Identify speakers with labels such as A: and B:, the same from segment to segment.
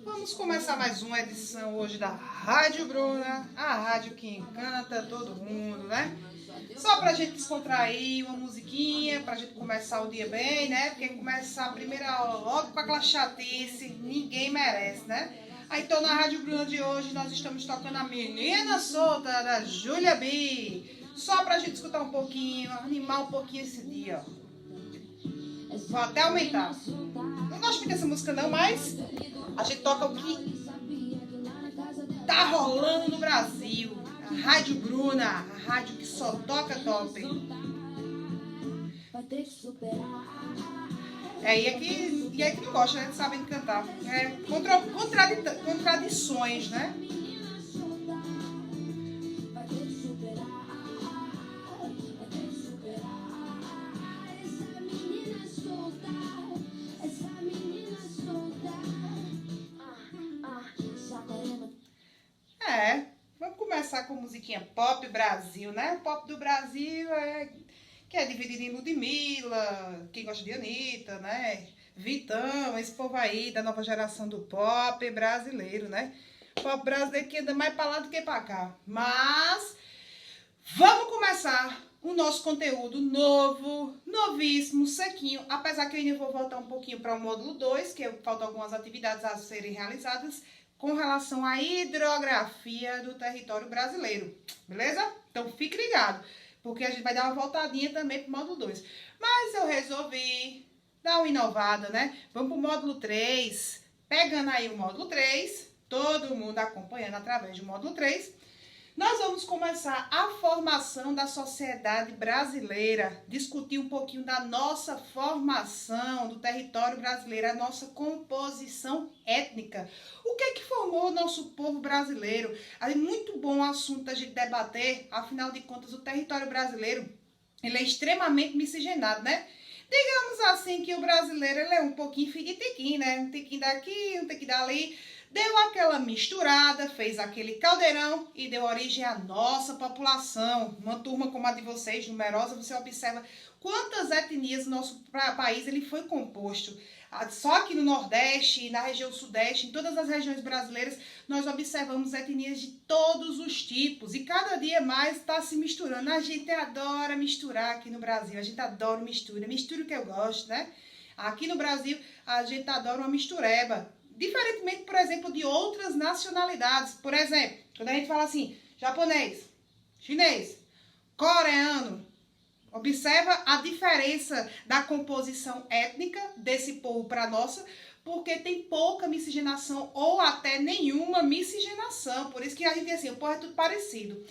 A: Vamos começar mais uma edição hoje da Rádio Bruna, a rádio que encanta todo mundo, né? Só pra gente descontrair, uma musiquinha, pra gente começar o dia bem, né? Porque começar a primeira aula logo com aquela chatice, ninguém merece, né? Aí então na Rádio Bruna de hoje nós estamos tocando a Menina Solta da Júlia B. Só pra gente escutar um pouquinho, animar um pouquinho esse dia, ó. Vou até aumentar. Não gosto muito dessa música não, mas a gente toca o que tá rolando no Brasil. A Rádio Bruna, a rádio que só toca top. E aí que não gosta, né? Sabem cantar. É contradições, né? Vamos começar com musiquinha pop Brasil, né? O pop do Brasil que é dividido em Ludmilla, quem gosta de Anitta, né? Vitão, esse povo aí da nova geração do pop brasileiro, né? Pop brasileiro que anda mais pra lá do que pra cá. Mas vamos começar o nosso conteúdo novo, novíssimo, sequinho. Apesar que eu ainda vou voltar um pouquinho para o módulo 2, que faltam algumas atividades a serem realizadas com relação à hidrografia do território brasileiro, beleza? Então fique ligado, porque a gente vai dar uma voltadinha também pro módulo 2. Mas eu resolvi dar uma inovada, né? Vamos pro módulo 3, pegando aí o módulo 3, todo mundo acompanhando através do módulo 3. Nós vamos começar a formação da sociedade brasileira, discutir um pouquinho da nossa formação do território brasileiro, a nossa composição étnica. O que é que formou o nosso povo brasileiro? É muito bom o assunto a gente debater, afinal de contas o território brasileiro ele é extremamente miscigenado, né? Digamos assim que o brasileiro ele é um pouquinho figuitiquim, né? Um tiquinho daqui, um tiquinho dali. Deu aquela misturada, fez aquele caldeirão e deu origem à nossa população. Uma turma como a de vocês, numerosa, você observa quantas etnias no nosso país ele foi composto. Só que no Nordeste, na região Sudeste, em todas as regiões brasileiras, nós observamos etnias de todos os tipos. E cada dia mais está se misturando. A gente adora misturar aqui no Brasil. A gente adora mistura. Mistura o que eu gosto, né? Aqui no Brasil, a gente adora uma mistureba. Diferentemente, por exemplo, de outras nacionalidades. Por exemplo, quando a gente fala assim, japonês, chinês, coreano, observa a diferença da composição étnica desse povo para a nossa, porque tem pouca miscigenação ou até nenhuma miscigenação. Por isso que a gente tem assim, o povo é tudo parecido.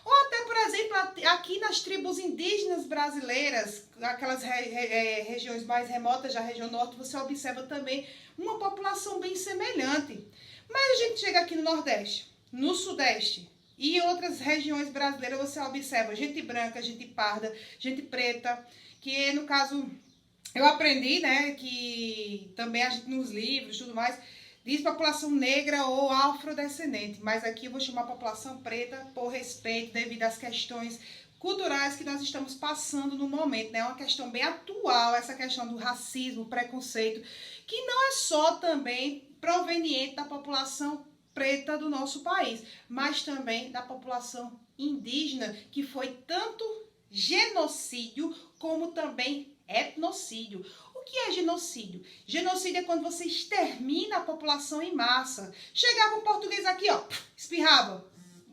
A: Ou até, por exemplo, aqui nas tribos indígenas brasileiras, aquelas regiões mais remotas da região norte, você observa também uma população bem semelhante. Mas a gente chega aqui no Nordeste, no Sudeste e outras regiões brasileiras, você observa gente branca, gente parda, gente preta, que no caso eu aprendi, né, que também a gente nos livros e tudo mais, diz população negra ou afrodescendente, mas aqui eu vou chamar população preta por respeito devido às questões culturais que nós estamos passando no momento, né? É uma questão bem atual, essa questão do racismo, preconceito, que não é só também proveniente da população preta do nosso país, mas também da população indígena, que foi tanto genocídio como também etnocídio. O que é genocídio? Genocídio é quando você extermina a população em massa. Chegava um português aqui, ó, espirrava.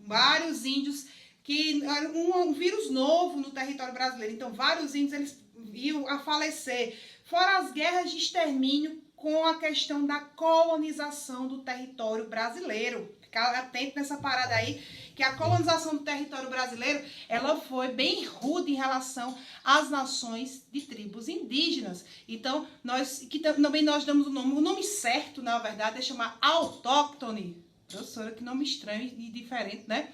A: Vários índios, que era um vírus novo no território brasileiro. Então, vários índios eles iam a falecer. Fora as guerras de extermínio com a questão da colonização do território brasileiro. Ficar atento nessa parada aí, que a colonização do território brasileiro, ela foi bem rude em relação às nações de tribos indígenas. Então, também nós damos o nome certo, na verdade, é chamar autóctone. Professora, que nome estranho e diferente, né?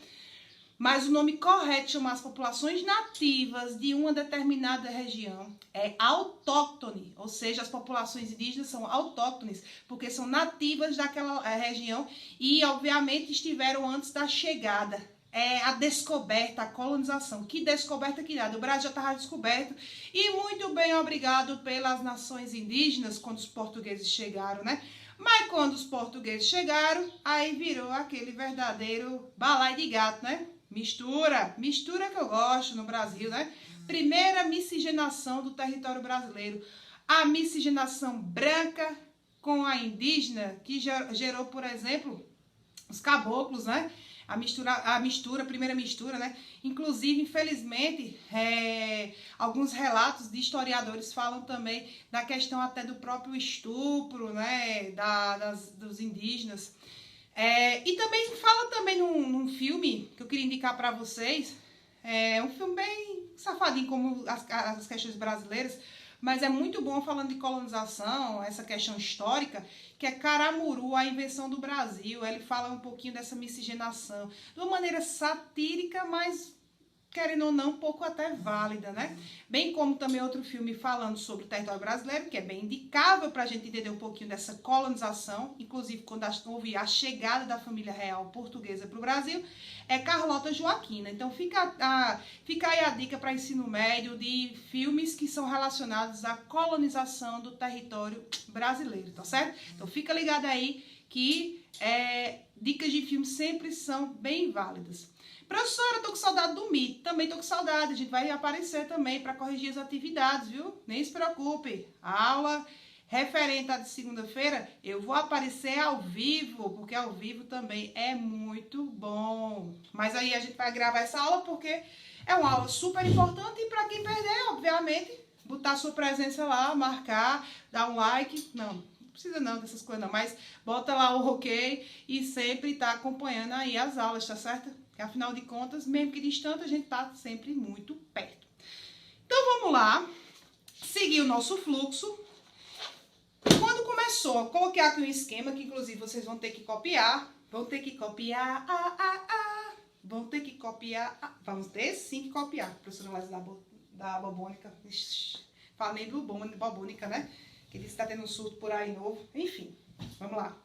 A: Mas o nome correto de chamar as populações nativas de uma determinada região é autóctone, ou seja, as populações indígenas são autóctones, porque são nativas daquela região e, obviamente, estiveram antes da chegada. A descoberta, a colonização. Que descoberta que nada. O Brasil já estava descoberto e muito bem obrigado pelas nações indígenas quando os portugueses chegaram, né? Mas quando os portugueses chegaram, aí virou aquele verdadeiro balaio de gato, né? Mistura que eu gosto no Brasil, né? Primeira miscigenação do território brasileiro. A miscigenação branca com a indígena, que gerou, por exemplo, os caboclos, né? A primeira mistura, né? Inclusive, infelizmente, alguns relatos de historiadores falam também da questão até do próprio estupro, né? Dos indígenas. E também fala também num filme que eu queria indicar para vocês. Um filme bem safadinho, como as questões brasileiras, mas é muito bom falando de colonização, essa questão histórica, que é Caramuru, a invenção do Brasil. Ele fala um pouquinho dessa miscigenação, de uma maneira satírica, mas, querendo ou não, um pouco até válida, né? Bem como também outro filme falando sobre o território brasileiro, que é bem indicável para a gente entender um pouquinho dessa colonização, inclusive quando houve a chegada da família real portuguesa para o Brasil, é Carlota Joaquina. Então fica aí a dica para ensino médio de filmes que são relacionados à colonização do território brasileiro, tá certo? Então fica ligado aí que dicas de filme sempre são bem válidas. Professora, tô com saudade do MIT. Também tô com saudade. A gente vai aparecer também para corrigir as atividades, viu? Nem se preocupe. A aula referente à de segunda-feira, eu vou aparecer ao vivo, porque ao vivo também é muito bom. Mas aí a gente vai gravar essa aula porque é uma aula super importante e para quem perder, obviamente, botar sua presença lá, marcar, dar um like. Não precisa não dessas coisas não, mas bota lá o ok e sempre tá acompanhando aí as aulas, tá certo? Porque afinal de contas, mesmo que distante, a gente tá sempre muito perto. Então vamos lá, seguir o nosso fluxo. Quando começou, eu coloquei aqui um esquema que inclusive vocês vão ter que copiar. Vão ter que copiar, vão ter que copiar, vamos ter sim que copiar. Professora Lés da Bobônica, falei Bobônica, né? Que disse que tá tendo um surto por aí novo. Enfim, vamos lá.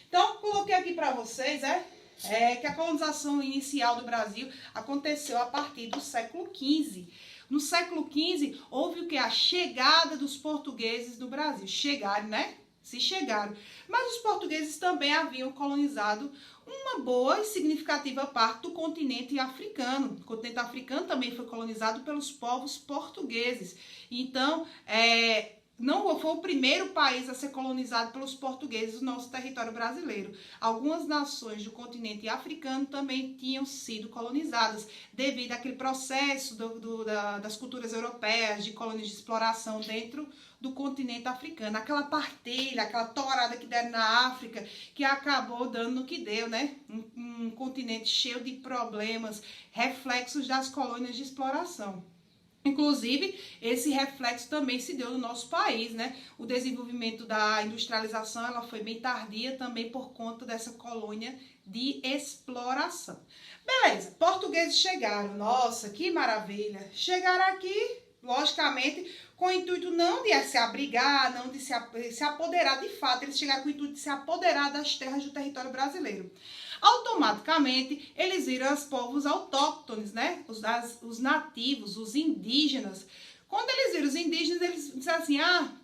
A: Então, coloquei aqui para vocês, que a colonização inicial do Brasil aconteceu a partir do século XV. No século XV, houve o que? A chegada dos portugueses no Brasil. Chegaram, né? Se chegaram. Mas os portugueses também haviam colonizado uma boa e significativa parte do continente africano. O continente africano também foi colonizado pelos povos portugueses. Então, não foi o primeiro país a ser colonizado pelos portugueses no nosso território brasileiro. Algumas nações do continente africano também tinham sido colonizadas devido àquele processo das culturas europeias de colônias de exploração dentro do continente africano. Aquela partilha, aquela torada que deram na África, que acabou dando no que deu, né? Um continente cheio de problemas, reflexos das colônias de exploração. Inclusive, esse reflexo também se deu no nosso país, né? O desenvolvimento da industrialização, ela foi bem tardia também por conta dessa colônia de exploração. Beleza, portugueses chegaram, nossa, que maravilha. Chegaram aqui, logicamente, com o intuito não de se abrigar, não de se apoderar de fato, eles chegaram com o intuito de se apoderar das terras do território brasileiro. Automaticamente, eles viram os povos autóctones, né? Os nativos, os indígenas. Quando eles viram os indígenas, eles disseram assim,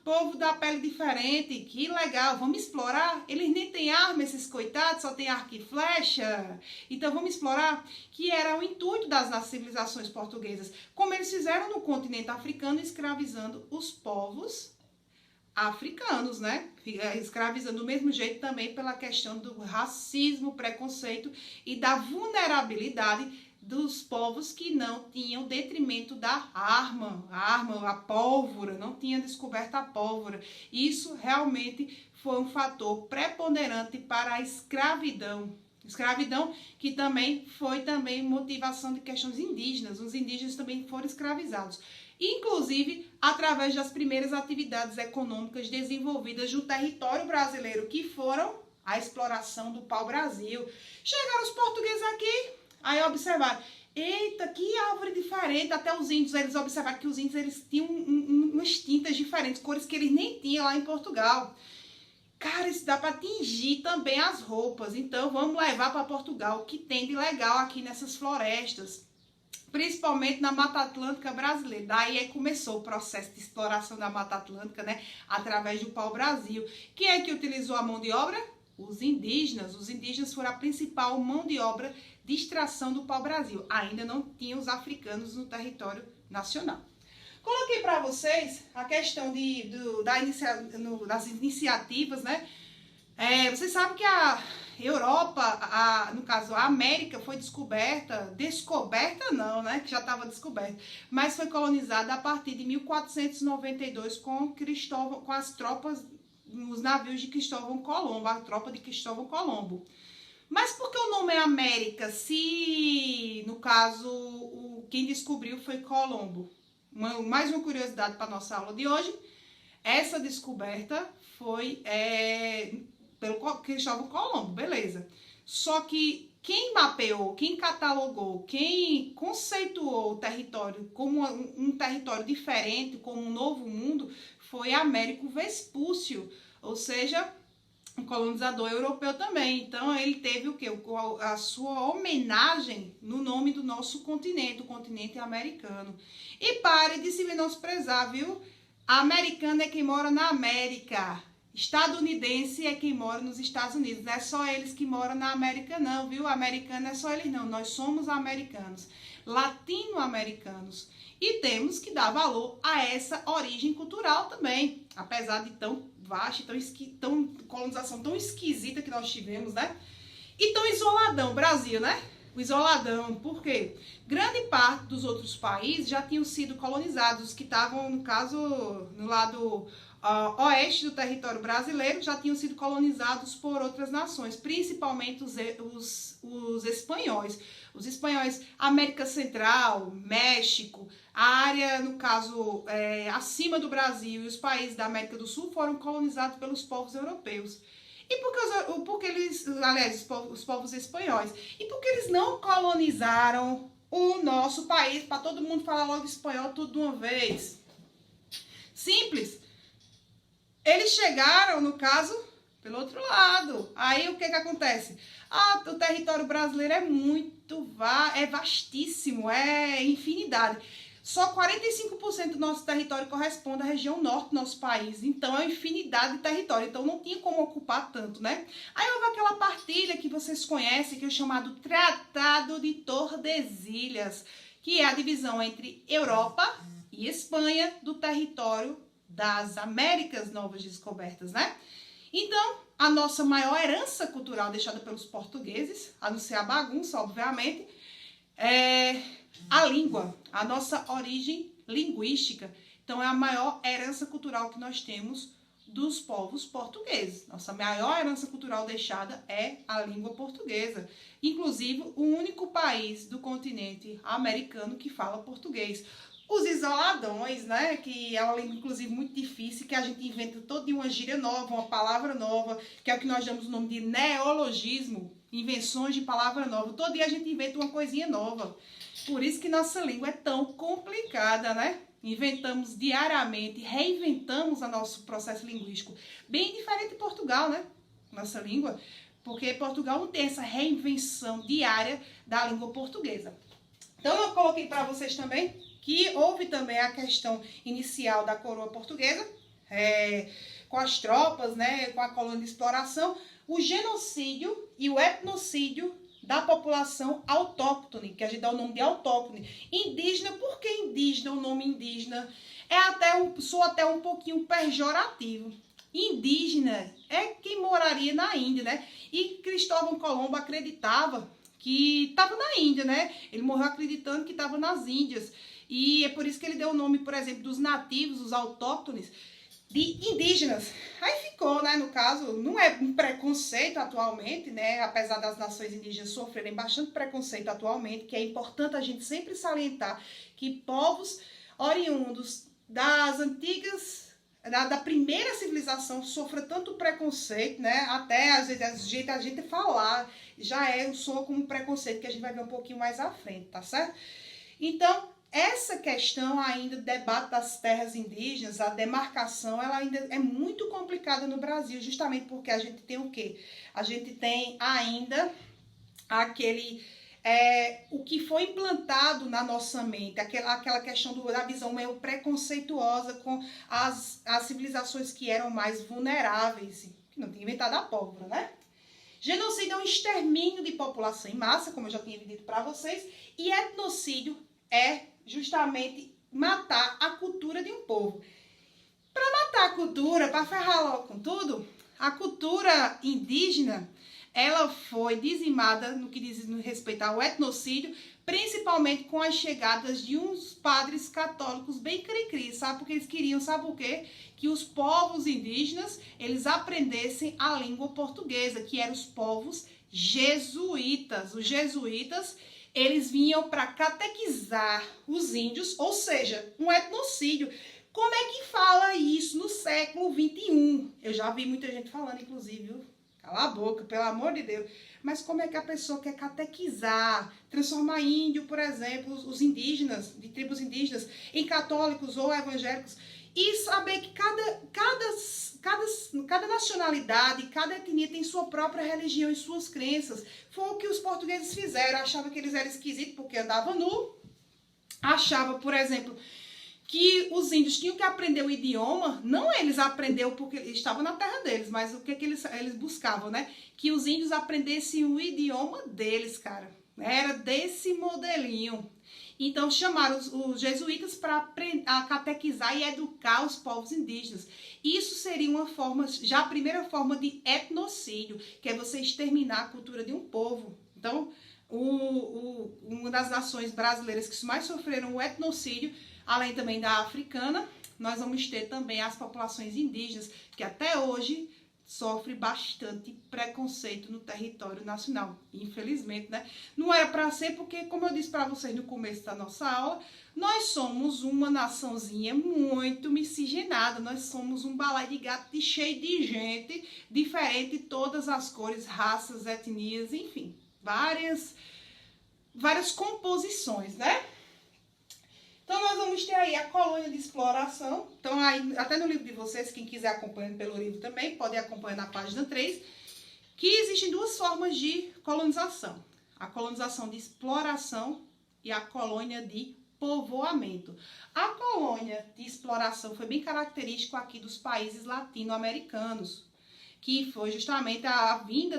A: povo da pele diferente, que legal, vamos explorar. Eles nem têm arma, esses coitados, só tem arco e flecha. Então, vamos explorar, que era o intuito das civilizações portuguesas. Como eles fizeram no continente africano, escravizando os povos africanos, né? Escravizando do mesmo jeito também pela questão do racismo, preconceito e da vulnerabilidade dos povos que não tinham detrimento da arma, a pólvora, não tinha descoberto a pólvora. Isso realmente foi um fator preponderante para a escravidão. Escravidão que também foi motivação de questões indígenas. Os indígenas também foram escravizados. Inclusive através das primeiras atividades econômicas desenvolvidas no território brasileiro, que foram a exploração do pau-brasil. Chegaram os portugueses aqui, aí observaram, eita, que árvore diferente. Até os índios, eles observaram que os índios eles tinham umas tintas diferentes, cores que eles nem tinham lá em Portugal. Cara, isso dá para tingir também as roupas. Então, vamos levar para Portugal o que tem de legal aqui nessas florestas. principalmente na Mata Atlântica brasileira. Daí começou o processo de exploração da Mata Atlântica, né, através do pau-brasil. Quem é que utilizou a mão de obra? Os indígenas. Os indígenas foram a principal mão de obra de extração do pau-brasil. Ainda não tinha os africanos no território nacional. Coloquei para vocês a questão das iniciativas, né? Vocês sabem que a Europa, no caso a América, foi descoberta não, né? Que já estava descoberta, mas foi colonizada a partir de 1492 com as tropas, os navios de Cristóvão Colombo, a tropa de Cristóvão Colombo. Mas por que o nome é América, se, no caso, quem descobriu foi Colombo? Mais uma curiosidade para a nossa aula de hoje. Essa descoberta foi pelo Cristóvão Colombo, beleza. Só que quem mapeou, quem catalogou, quem conceituou o território como um território diferente, como um novo mundo, foi Américo Vespúcio, ou seja, um colonizador europeu também. Então ele teve o quê? A sua homenagem no nome do nosso continente, o continente americano. E pare de se menosprezar, viu? Americano é quem mora na América. Estadunidense é quem mora nos Estados Unidos. Não é só eles que moram na América não, viu? Americano é só eles não. Nós somos americanos, latino-americanos. E temos que dar valor a essa origem cultural também. Apesar de tão vasta, tão colonização tão esquisita que nós tivemos, né? E tão isoladão, Brasil, né? O isoladão, por quê? Grande parte dos outros países já tinham sido colonizados, os que estavam, no caso, no lado oeste do território brasileiro, já tinham sido colonizados por outras nações, principalmente os espanhóis. Os espanhóis, América Central, México, a área, no caso, acima do Brasil e os países da América do Sul foram colonizados pelos povos europeus. E porque eles, aliás, os povos espanhóis, e porque eles não colonizaram o nosso país para todo mundo falar logo espanhol tudo de uma vez? Simples. Eles chegaram, no caso, pelo outro lado. Aí o que acontece? O território brasileiro é vastíssimo, é infinidade. Só 45% do nosso território corresponde à região norte do nosso país. Então, é uma infinidade de território. Então, não tinha como ocupar tanto, né? Aí houve aquela partilha que vocês conhecem, que é o chamado Tratado de Tordesilhas, que é a divisão entre Europa e Espanha do território das Américas Novas Descobertas, né? Então, a nossa maior herança cultural deixada pelos portugueses, a não ser a bagunça, obviamente, é a língua, a nossa origem linguística. Então, é a maior herança cultural que nós temos dos povos portugueses. Nossa maior herança cultural deixada é a língua portuguesa. Inclusive, o único país do continente americano que fala português. Os isoladões, né, que é uma língua, inclusive, muito difícil, que a gente inventa toda uma gíria nova, uma palavra nova, que é o que nós damos o nome de neologismo, invenções de palavra nova. Todo dia a gente inventa uma coisinha nova. Por isso que nossa língua é tão complicada, né? Inventamos diariamente, reinventamos o nosso processo linguístico. Bem diferente de Portugal, né? Nossa língua. Porque Portugal não tem essa reinvenção diária da língua portuguesa. Então, eu coloquei para vocês também que houve também a questão inicial da coroa portuguesa, com as tropas, né, com a colônia de exploração, o genocídio e o etnocídio da população autóctone, que a gente dá o nome de autóctone. Indígena, por que indígena, o nome indígena? Soa até um pouquinho pejorativo. Indígena é quem moraria na Índia, né? E Cristóvão Colombo acreditava que estava na Índia, né? Ele morreu acreditando que estava nas Índias. E é por isso que ele deu o nome, por exemplo, dos nativos, os autóctones, de indígenas. Aí ficou, né, no caso, não é um preconceito atualmente, né, apesar das nações indígenas sofrerem bastante preconceito atualmente, que é importante a gente sempre salientar que povos oriundos das antigas, da primeira civilização sofra tanto preconceito, né, até às vezes a gente falar já soa como um preconceito que a gente vai ver um pouquinho mais à frente, tá certo? Então, essa questão ainda do debate das terras indígenas, a demarcação, ela ainda é muito complicada no Brasil, justamente porque a gente tem o quê? A gente tem ainda aquele o que foi implantado na nossa mente, aquela questão da visão meio preconceituosa com as civilizações que eram mais vulneráveis, que não tinha inventado a pólvora, né? Genocídio é um extermínio de população em massa, como eu já tinha dito para vocês, e etnocídio é justamente matar a cultura de um povo. Para matar a cultura, para ferrar logo com tudo, a cultura indígena, ela foi dizimada no que diz respeito ao etnocídio, principalmente com as chegadas de uns padres católicos bem cri-cri, sabe? Porque eles queriam, sabe o quê? Que os povos indígenas, eles aprendessem a língua portuguesa, que eram os povos jesuítas. Os jesuítas, eles vinham para catequizar os índios, ou seja, um etnocídio. Como é que fala isso no século XXI? Eu já vi muita gente falando, inclusive, viu? Cala a boca, pelo amor de Deus. Mas como é que a pessoa quer catequizar, transformar índio, por exemplo, os indígenas, de tribos indígenas, em católicos ou evangélicos, e saber que cada nacionalidade, cada etnia tem sua própria religião e suas crenças. Foi o que os portugueses fizeram. Achavam que eles eram esquisitos porque andavam nu. Achava, por exemplo, que os índios tinham que aprender o idioma, não eles aprenderam porque eles estavam na terra deles, mas o que eles buscavam, né? Que os índios aprendessem o idioma deles, cara. Era desse modelinho. Então chamaram os jesuítas para catequizar e educar os povos indígenas. Isso seria uma forma, já a primeira forma de etnocídio, que é você exterminar a cultura de um povo. Então, uma das nações brasileiras que mais sofreram o etnocídio, além também da africana, nós vamos ter também as populações indígenas, que até hoje sofrem bastante preconceito no território nacional. Infelizmente, né? Não era para ser, porque, como eu disse para vocês no começo da nossa aula, nós somos uma naçãozinha muito miscigenada. Nós somos um balaio de gato cheio de gente, diferente de todas as cores, raças, etnias, enfim, várias composições, né? Então, nós vamos ter aí a colônia de exploração. Então, aí, até no livro de vocês, quem quiser acompanhando pelo livro também, pode acompanhar na página 3, que existem duas formas de colonização. A colonização de exploração e a colônia de povoamento. A colônia de exploração foi bem característico aqui dos países latino-americanos, que foi justamente a vinda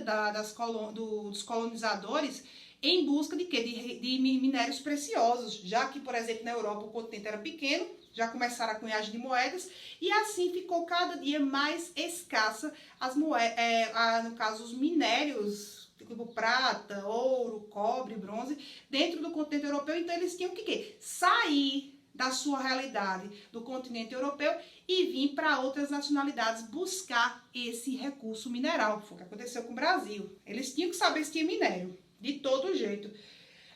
A: dos colonizadores em busca de quê? De minérios preciosos, já que, por exemplo, na Europa o continente era pequeno, já começaram a cunhagem de moedas, e assim ficou cada dia mais escassa as moedas, no caso, os minérios, tipo prata, ouro, cobre, bronze, dentro do continente europeu. Então eles tinham que sair da sua realidade do continente europeu e vir para outras nacionalidades buscar esse recurso mineral. Foi o que aconteceu com o Brasil. Eles tinham que saber se tinha minério. De todo jeito.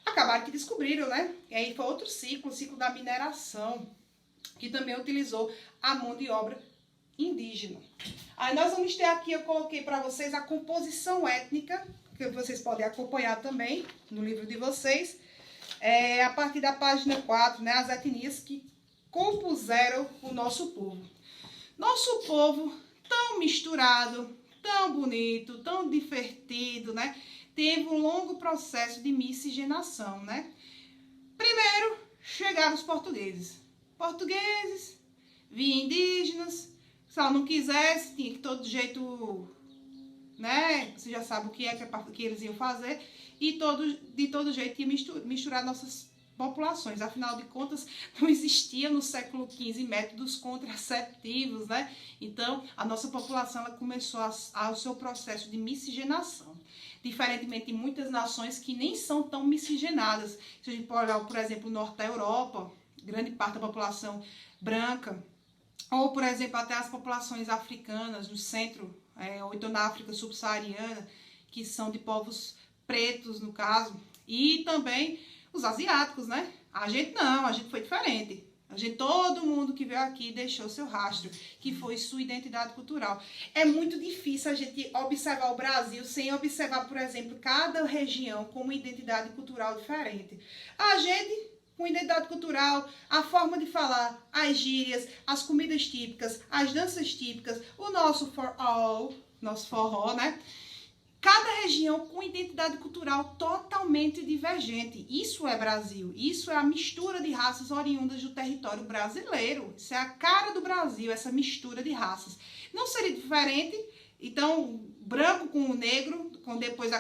A: Acabaram que descobriram, né? E aí foi outro ciclo, o ciclo da mineração, que também utilizou a mão de obra indígena. Aí nós vamos ter aqui, eu coloquei para vocês a composição étnica, que vocês podem acompanhar também no livro de vocês. A partir da página 4, né? As etnias que compuseram o nosso povo. Nosso povo tão misturado, tão bonito, tão divertido, né? Teve um longo processo de miscigenação, né? Primeiro, chegaram os portugueses. Portugueses, vinham indígenas, se ela não quisesse, tinha que todo jeito, né? Você já sabe o que que eles iam fazer, e de todo jeito ia misturar nossas populações. Afinal de contas, não existia no século XV métodos contraceptivos, né? Então, a nossa população ela começou o seu processo de miscigenação. Diferentemente de muitas nações que nem são tão miscigenadas. Se a gente pode olhar, por exemplo, o norte da Europa, grande parte da população branca, ou, por exemplo, até as populações africanas no centro, ou então na África subsaariana, que são de povos pretos, no caso, e também os asiáticos, né? A gente não, a gente foi diferente. Todo mundo que veio aqui deixou seu rastro, que foi sua identidade cultural. É muito difícil a gente observar o Brasil sem observar, por exemplo, cada região com uma identidade cultural diferente. A gente, com identidade cultural, a forma de falar, as gírias, as comidas típicas, as danças típicas, o nosso nosso forró, né? Cada região com identidade cultural totalmente divergente. Isso é Brasil. Isso é a mistura de raças oriundas do território brasileiro. Isso é a cara do Brasil, essa mistura de raças. Não seria diferente, então, branco com o negro, com depois,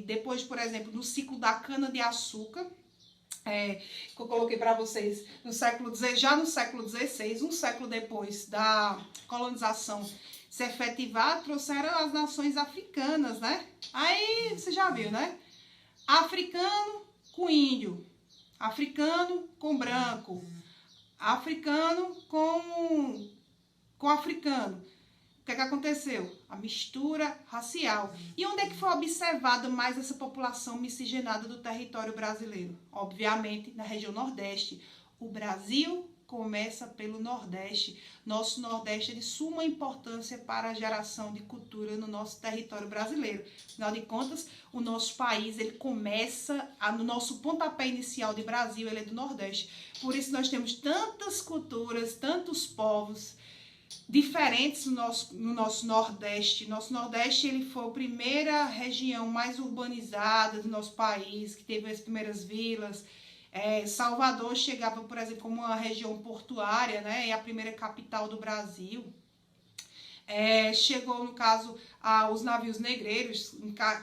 A: depois, por exemplo, no ciclo da cana-de-açúcar, que eu coloquei para vocês, já no século XVI, um século depois da colonização se efetivar, trouxeram as nações africanas, né? Aí você já viu, né? Africano com índio, africano com branco, africano com africano. O que é que aconteceu? A mistura racial. E onde é que foi observada mais essa população miscigenada do território brasileiro? Obviamente, na região Nordeste. O Brasil começa pelo Nordeste. Nosso Nordeste é de suma importância para a geração de cultura no nosso território brasileiro. Afinal de contas, o nosso país, ele começa, no nosso pontapé inicial de Brasil, ele é do Nordeste. Por isso nós temos tantas culturas, tantos povos diferentes no nosso Nordeste. Nosso Nordeste, ele foi a primeira região mais urbanizada do nosso país, que teve as primeiras vilas. Salvador chegava, por exemplo, como uma região portuária, né? É a primeira capital do Brasil. Chegou, no caso, os navios negreiros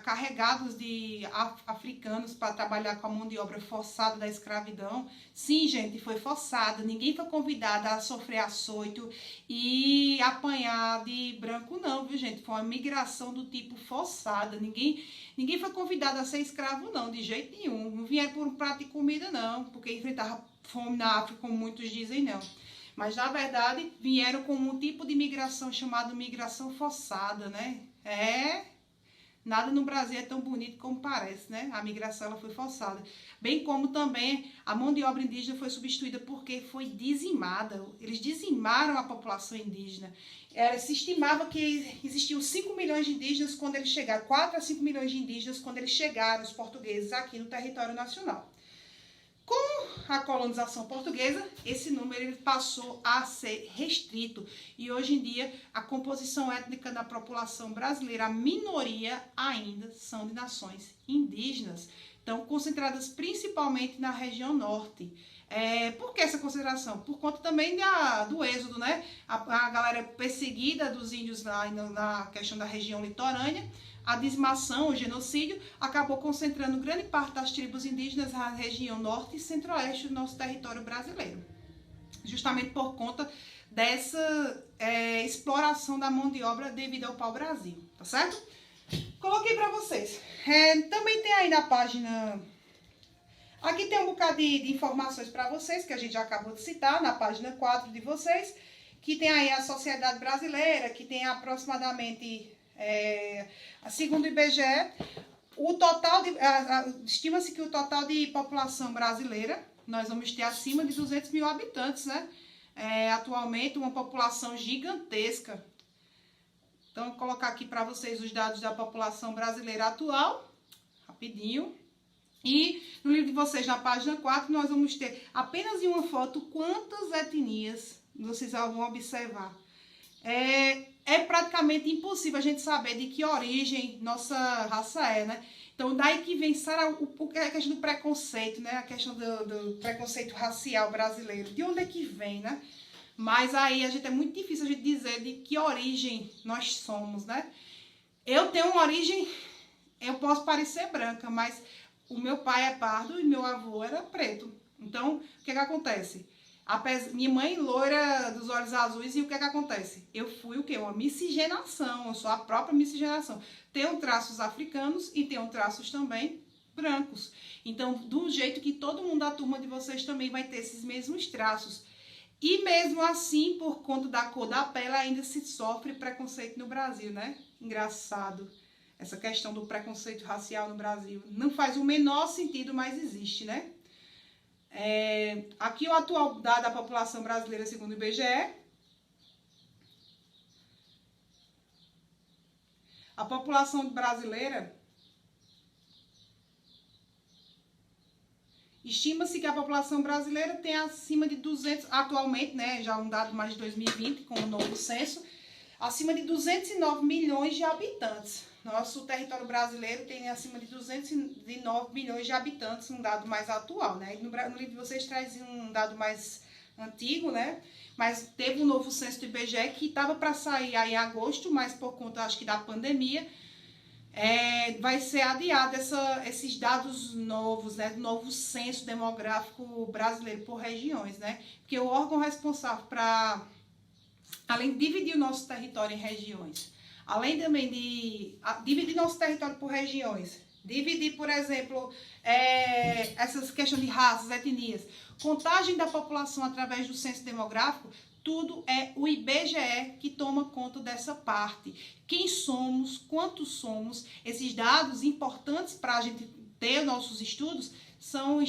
A: carregados de africanos para trabalhar com a mão de obra forçada da escravidão. Sim, gente, foi forçada. Ninguém foi convidado a sofrer açoito e apanhar de branco, não, viu, gente? Foi uma migração do tipo forçada. Ninguém foi convidado a ser escravo, não, de jeito nenhum. Não vieram por um prato de comida, não, porque enfrentava fome na África, como muitos dizem, não. Mas, na verdade, vieram com um tipo de migração chamada migração forçada, né? Nada no Brasil é tão bonito como parece, né? A migração ela foi forçada. Bem como também a mão de obra indígena foi substituída porque foi dizimada. Eles dizimaram a população indígena. Se estimava que existiam 5 milhões de indígenas quando eles chegaram, 4 a 5 milhões de indígenas quando eles chegaram, os portugueses, aqui no território nacional. Com a colonização portuguesa, esse número ele passou a ser restrito e hoje em dia a composição étnica da população brasileira, a minoria ainda são de nações indígenas, então concentradas principalmente na região norte. Por que essa concentração? Por conta também do êxodo, né? A galera perseguida dos índios na questão da região litorânea, a dizimação, o genocídio, acabou concentrando grande parte das tribos indígenas na região norte e centro-oeste do nosso território brasileiro. Justamente por conta dessa exploração da mão de obra devido ao pau-brasil, tá certo? Coloquei para vocês. Também tem aí na página... Aqui tem um bocado de informações para vocês, que a gente já acabou de citar, na página 4 de vocês, que tem aí a sociedade brasileira, que tem aproximadamente... segundo o IBGE, estima-se que o total de população brasileira, nós vamos ter acima de 200 mil habitantes, né? Atualmente, uma população gigantesca. Então, vou colocar aqui para vocês os dados da população brasileira atual, rapidinho. E no livro de vocês, na página 4, nós vamos ter apenas em uma foto quantas etnias vocês vão observar. É praticamente impossível a gente saber de que origem nossa raça é, né? Então, daí que vem a questão do preconceito, né? A questão do preconceito racial brasileiro. De onde é que vem, né? Mas aí é muito difícil a gente dizer de que origem nós somos, né? Eu tenho uma origem, eu posso parecer branca, mas o meu pai é pardo e meu avô era preto. Então, o que acontece? Minha mãe loira dos olhos azuis, e o que acontece? Eu fui o quê? Uma miscigenação, eu sou a própria miscigenação. Tenho traços africanos e tenho traços também brancos. Então, do jeito que todo mundo da turma de vocês também vai ter esses mesmos traços. E mesmo assim, por conta da cor da pele, ainda se sofre preconceito no Brasil, né? Engraçado. Essa questão do preconceito racial no Brasil. Não faz o menor sentido, mas existe, né? Aqui o atual dado da população brasileira, segundo o IBGE. A população brasileira, estima-se que a população brasileira tem acima de 200, atualmente, né, já um dado mais de 2020, com o novo censo, acima de 209 milhões de habitantes. Nosso território brasileiro tem acima de 209 milhões de habitantes, um dado mais atual, né? No livro de vocês traz um dado mais antigo, né? Mas teve um novo censo do IBGE que estava para sair aí em agosto, mas por conta, acho que da pandemia, vai ser adiado esses dados novos, né? Do novo censo demográfico brasileiro por regiões, né? Porque o órgão responsável para, além de dividir o nosso território em regiões, além também de dividir nosso território por regiões, dividir, por exemplo, essas questões de raças, etnias, contagem da população através do censo demográfico, tudo é o IBGE que toma conta dessa parte. Quem somos, quantos somos, esses dados importantes para a gente ter nossos estudos são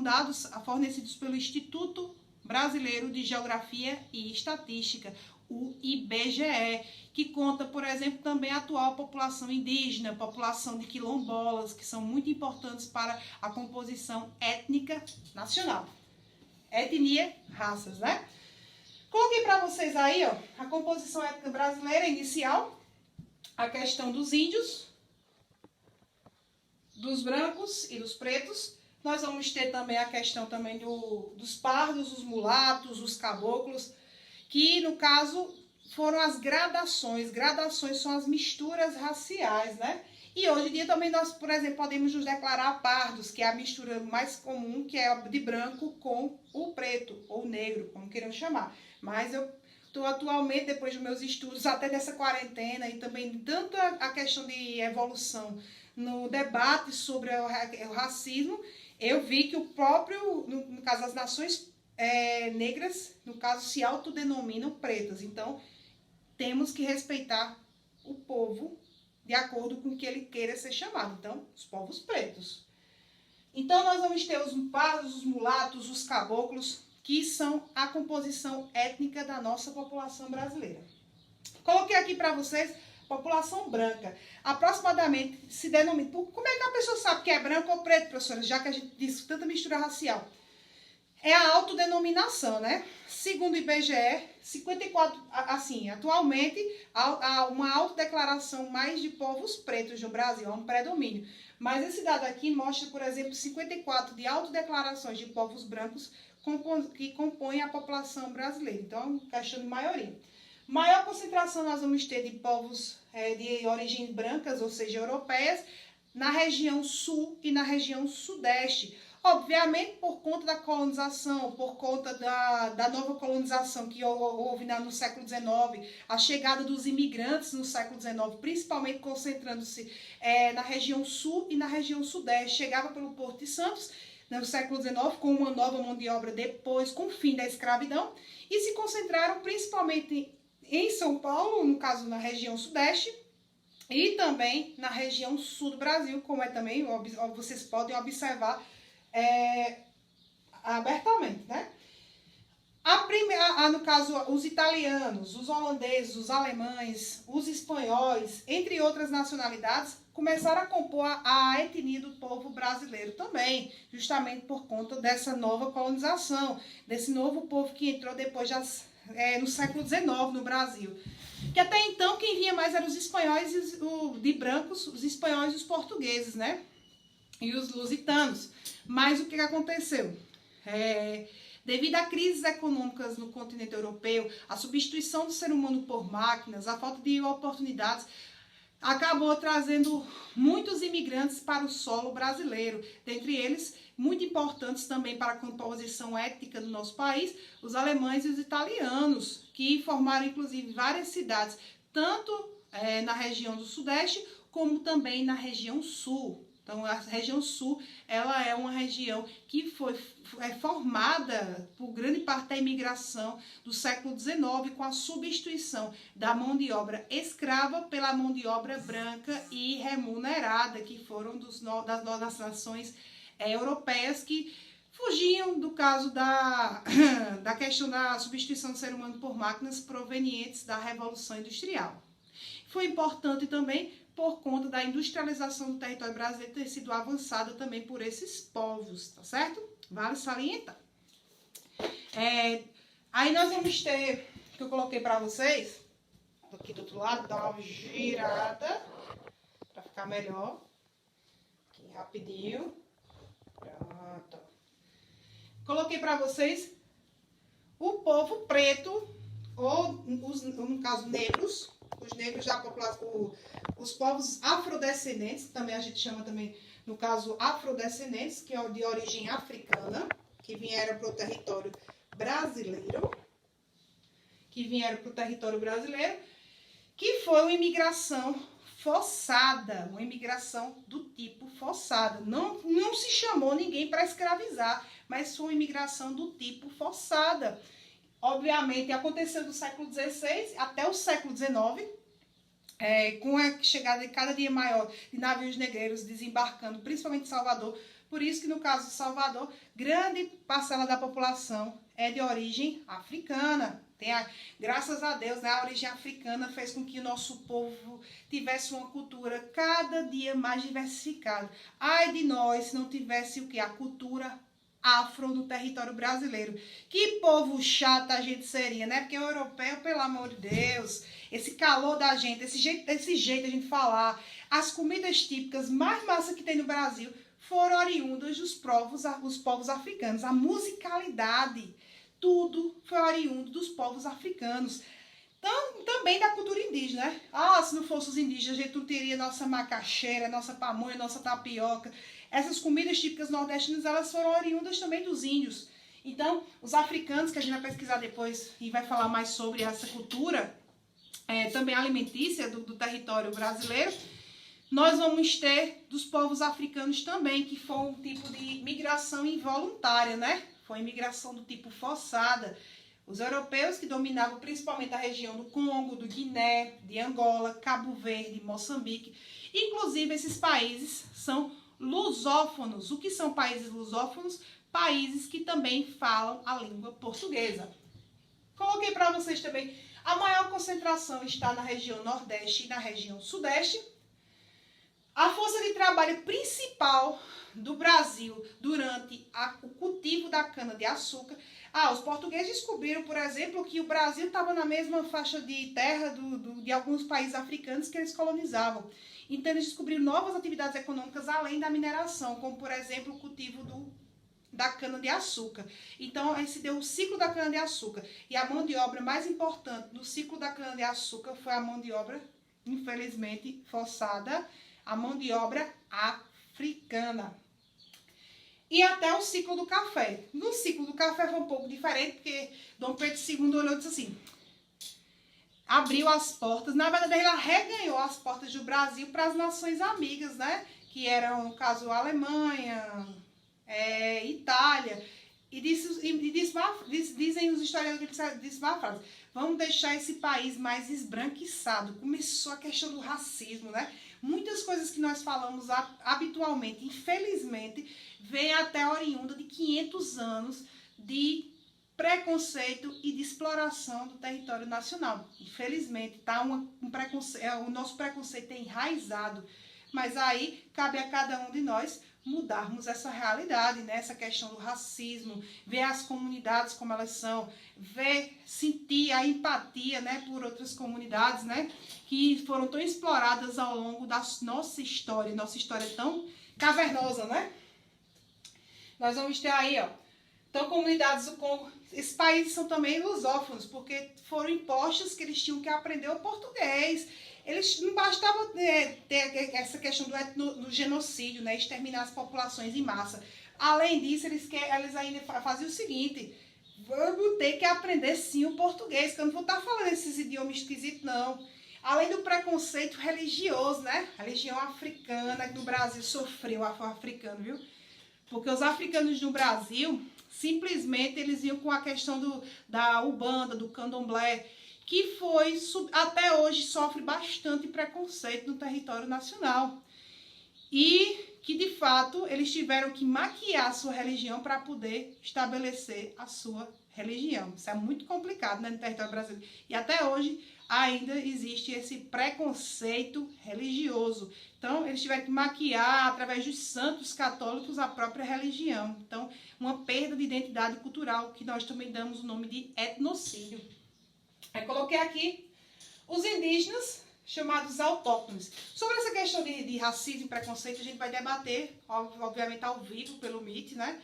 A: dados fornecidos pelo Instituto Brasileiro de Geografia e Estatística, o IBGE, que conta, por exemplo, também a atual população indígena, população de quilombolas, que são muito importantes para a composição étnica nacional. Etnia, raças, né? Coloquei para vocês aí, ó, a composição étnica brasileira inicial, a questão dos índios, dos brancos e dos pretos. Nós vamos ter também a questão também dos pardos, os mulatos, os caboclos, que no caso foram as gradações. Gradações são as misturas raciais, né? E hoje em dia também nós, por exemplo, podemos nos declarar pardos, que é a mistura mais comum, que é de branco com o preto, ou negro, como queiram chamar. Mas eu estou atualmente, depois dos meus estudos, até dessa quarentena, e também tanto a questão de evolução no debate sobre o racismo, eu vi que o próprio, no caso, as nações negras, no caso, se autodenominam pretas. Então, temos que respeitar o povo de acordo com o que ele queira ser chamado. Então, os povos pretos. Então, nós vamos ter os pardos, os mulatos, os caboclos, que são a composição étnica da nossa população brasileira. Coloquei aqui para vocês população branca. Aproximadamente se denomina. Como é que a pessoa sabe que é branco ou preto, professora? Já que a gente disse tanta mistura racial. É a autodenominação, né? Segundo o IBGE, 54, assim, atualmente há uma autodeclaração mais de povos pretos no Brasil, há um predomínio. Mas esse dado aqui mostra, por exemplo, 54 de autodeclarações de povos brancos que compõem a população brasileira. Então, questão de maioria. Maior concentração nós vamos ter de povos de origem brancas, ou seja, europeias, na região sul e na região sudeste. Obviamente, por conta da colonização, por conta da nova colonização que houve no século XIX, a chegada dos imigrantes no século XIX, principalmente concentrando-se na região sul e na região sudeste. Chegava pelo Porto de Santos, no século XIX, com uma nova mão de obra depois, com o fim da escravidão, e se concentraram principalmente em São Paulo, no caso na região sudeste, e também na região sul do Brasil, como é também, vocês podem observar abertamente, né? No caso, os italianos, os holandeses, os alemães, os espanhóis, entre outras nacionalidades, começaram a compor a etnia do povo brasileiro também, justamente por conta dessa nova colonização, desse novo povo que entrou depois no século XIX no Brasil. Que até então quem vinha mais eram os espanhóis de brancos, os espanhóis e os portugueses, né? E os lusitanos. Mas o que aconteceu? Devido a crises econômicas no continente europeu, a substituição do ser humano por máquinas, a falta de oportunidades, acabou trazendo muitos imigrantes para o solo brasileiro. Dentre eles, muito importantes também para a composição étnica do nosso país, os alemães e os italianos, que formaram inclusive várias cidades, tanto na região do sudeste, como também na região sul. Então, a região sul, ela é uma região que foi formada por grande parte da imigração do século XIX, com a substituição da mão de obra escrava pela mão de obra branca e remunerada, que foram das nações europeias que fugiam do caso da questão da substituição do ser humano por máquinas provenientes da Revolução Industrial. Foi importante também por conta da industrialização do território brasileiro ter sido avançada também por esses povos, tá certo? Vale salientar. Aí nós vamos ter, que eu coloquei para vocês, aqui do outro lado, dar uma girada para ficar melhor. Aqui rapidinho. Pronto. Coloquei para vocês o povo preto, ou no caso negros, os negros da população, os povos afrodescendentes, também a gente chama também, no caso, afrodescendentes, que é de origem africana, que vieram para o território brasileiro, que foi uma imigração forçada, uma imigração do tipo forçada. Não se chamou ninguém para escravizar, mas foi uma imigração do tipo forçada. Obviamente, aconteceu do século XVI até o século XIX, com a chegada de cada dia maior de navios negreiros desembarcando, principalmente em Salvador. Por isso que, no caso de Salvador, grande parcela da população é de origem africana. Graças a Deus, né, a origem africana fez com que o nosso povo tivesse uma cultura cada dia mais diversificada. Ai de nós se não tivesse o quê? A cultura afro no território brasileiro. Que povo chato a gente seria, né? Porque o europeu, pelo amor de Deus, esse calor da gente, esse jeito a gente falar, as comidas típicas mais massa que tem no Brasil foram oriundas dos povos africanos. A musicalidade, tudo foi oriundo dos povos africanos. Então, também da cultura indígena, né? Se não fosse os indígenas, a gente não teria nossa macaxeira, nossa pamonha, nossa tapioca. Essas comidas típicas nordestinas, elas foram oriundas também dos índios. Então, os africanos, que a gente vai pesquisar depois e vai falar mais sobre essa cultura, também alimentícia do território brasileiro, nós vamos ter dos povos africanos também, que foi um tipo de migração involuntária, né? Foi imigração do tipo forçada. Os europeus que dominavam principalmente a região do Congo, do Guiné, de Angola, Cabo Verde, Moçambique. Inclusive, esses países são lusófonos. O que são países lusófonos? Países que também falam a língua portuguesa. Coloquei para vocês também, a maior concentração está na região Nordeste e na região Sudeste. A força de trabalho principal do Brasil durante o cultivo da cana-de-açúcar. Os portugueses descobriram, por exemplo, que o Brasil estava na mesma faixa de terra de alguns países africanos que eles colonizavam. Então, eles descobriram novas atividades econômicas além da mineração, como, por exemplo, o cultivo da cana-de-açúcar. Então, esse deu o ciclo da cana-de-açúcar. E a mão de obra mais importante no ciclo da cana-de-açúcar foi a mão de obra, infelizmente, forçada, a mão de obra africana. E até o ciclo do café. No ciclo do café foi um pouco diferente, porque Dom Pedro II olhou e disse assim, abriu as portas, na verdade ele arreganhou as portas do Brasil para as nações amigas, né? Que eram, no caso, a Alemanha, Itália, e dizem os historiadores que disse uma frase, vamos deixar esse país mais esbranquiçado. Começou a questão do racismo, né? Muitas coisas que nós falamos habitualmente, infelizmente, vem até oriunda de 500 anos de preconceito e de exploração do território nacional. Infelizmente, o nosso preconceito é enraizado, mas aí cabe a cada um de nós mudarmos essa realidade, né? Essa questão do racismo, ver as comunidades como elas são, sentir a empatia, né, por outras comunidades, né, que foram tão exploradas ao longo da nossa história é tão cavernosa, né? Nós vamos ter aí, então, comunidades do Congo, esses países são também lusófonos, porque foram impostos que eles tinham que aprender o português. Eles não bastava ter essa questão do genocídio, né, exterminar as populações em massa. Além disso, eles ainda faziam o seguinte, vamos ter que aprender sim o português, que eu não vou estar falando esses idiomas esquisitos, não. Além do preconceito religioso, né, a religião africana, que no Brasil sofreu, afro-africano, viu? Porque os africanos no Brasil, simplesmente, eles iam com a questão da Umbanda, do Candomblé, que até hoje sofre bastante preconceito no território nacional. E que, de fato, eles tiveram que maquiar a sua religião para poder estabelecer a sua religião. Isso é muito complicado, né, no território brasileiro. E até hoje ainda existe esse preconceito religioso. Então, eles tiveram que maquiar, através dos santos católicos, a própria religião. Então, uma perda de identidade cultural, que nós também damos o nome de etnocídio. Aí coloquei aqui os indígenas, chamados autóctones. Sobre essa questão de racismo e preconceito, a gente vai debater, obviamente, ao vivo pelo Meet, né?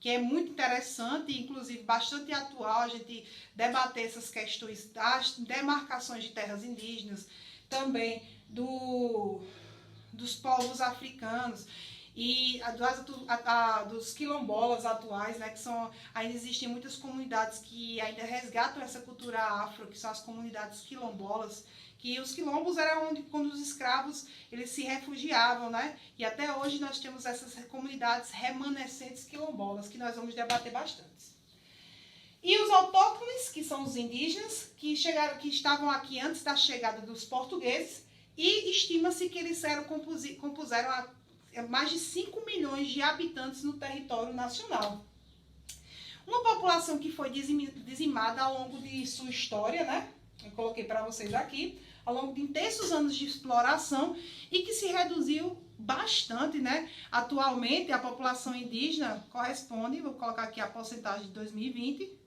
A: Que é muito interessante, inclusive bastante atual, a gente debater essas questões das demarcações de terras indígenas, também dos povos africanos e dos quilombolas atuais, né, que ainda existem muitas comunidades que ainda resgatam essa cultura afro, que são as comunidades quilombolas, que os quilombos eram onde, quando os escravos, eles se refugiavam, né, e até hoje nós temos essas comunidades remanescentes quilombolas, que nós vamos debater bastante. E os autóctones, que são os indígenas, que estavam aqui antes da chegada dos portugueses, e estima-se que eles compuseram mais de 5 milhões de habitantes no território nacional. Uma população que foi dizimada ao longo de sua história, né? Eu coloquei para vocês aqui, ao longo de intensos anos de exploração e que se reduziu bastante, né? Atualmente, a população indígena corresponde, vou colocar aqui a porcentagem de 2020,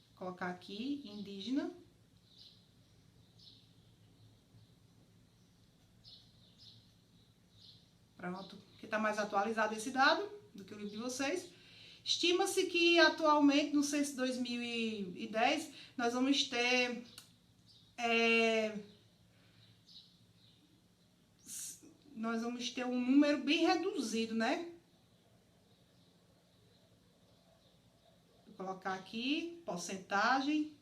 A: vou colocar aqui, indígena. Pronto, que está mais atualizado esse dado do que o livro de vocês. Estima-se que atualmente, no censo 2010, nós vamos ter um número bem reduzido, né? Vou colocar aqui, porcentagem.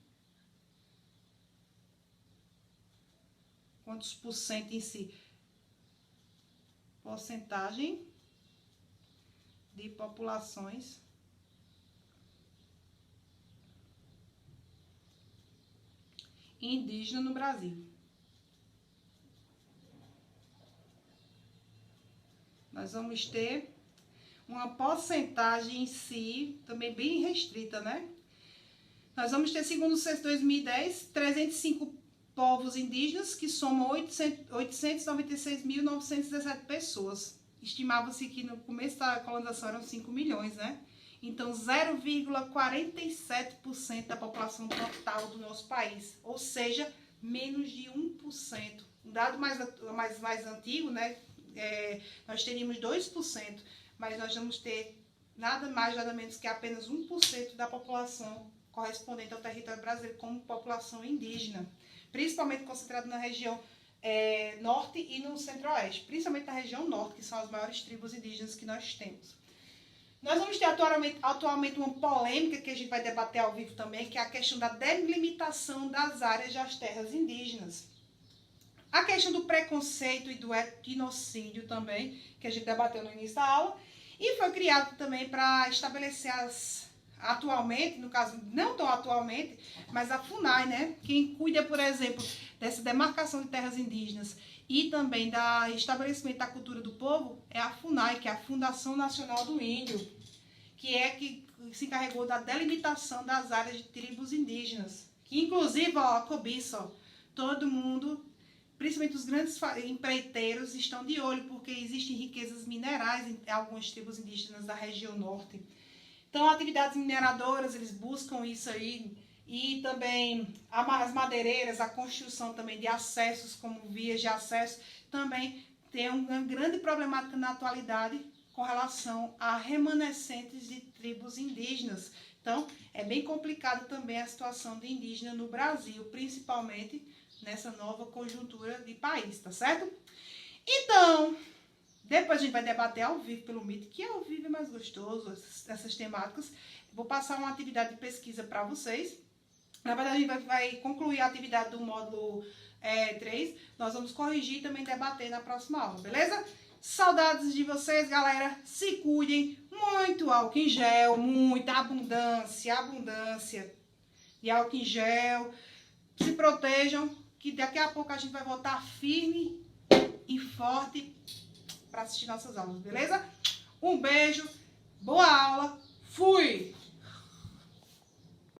A: Quantos por cento em si? Porcentagem de populações indígenas no Brasil. Nós vamos ter uma porcentagem em si também bem restrita, né? Nós vamos ter, segundo o censo 2010, 305 povos indígenas, que somam 896.917 pessoas. Estimava-se que no começo da colonização eram 5 milhões, né? Então, 0,47% da população total do nosso país, ou seja, menos de 1%. Um dado mais antigo, né? Nós teríamos 2%, mas nós vamos ter nada mais, nada menos que apenas 1% da população correspondente ao território brasileiro como população indígena, principalmente concentrado na região norte e no centro-oeste, principalmente na região norte, que são as maiores tribos indígenas que nós temos. Nós vamos ter atualmente uma polêmica que a gente vai debater ao vivo também, que é a questão da delimitação das áreas das terras indígenas. A questão do preconceito e do etnocídio também, que a gente debateu no início da aula, e foi criado também para estabelecer atualmente, no caso, não tão atualmente, mas a FUNAI, né? Quem cuida, por exemplo, dessa demarcação de terras indígenas e também da estabelecimento da cultura do povo, é a FUNAI, que é a Fundação Nacional do Índio, que se encarregou da delimitação das áreas de tribos indígenas. Que, inclusive, a cobiça, todo mundo, principalmente os grandes empreiteiros, estão de olho, porque existem riquezas minerais em algumas tribos indígenas da região norte. Então, atividades mineradoras, eles buscam isso aí, e também as madeireiras, a construção também de acessos, como vias de acesso, também tem uma grande problemática na atualidade com relação a remanescentes de tribos indígenas. Então, é bem complicado também a situação de indígena no Brasil, principalmente nessa nova conjuntura de país, tá certo? Então, depois a gente vai debater ao vivo pelo Meet, que ao vivo é mais gostoso, essas temáticas. Vou passar uma atividade de pesquisa para vocês. Na verdade, a gente vai concluir a atividade do módulo 3. Nós vamos corrigir e também debater na próxima aula, beleza? Saudades de vocês, galera. Se cuidem. Muito álcool em gel, muita abundância de álcool em gel. Se protejam, que daqui a pouco a gente vai voltar firme e forte para assistir nossas aulas, beleza? Um beijo, boa aula, fui!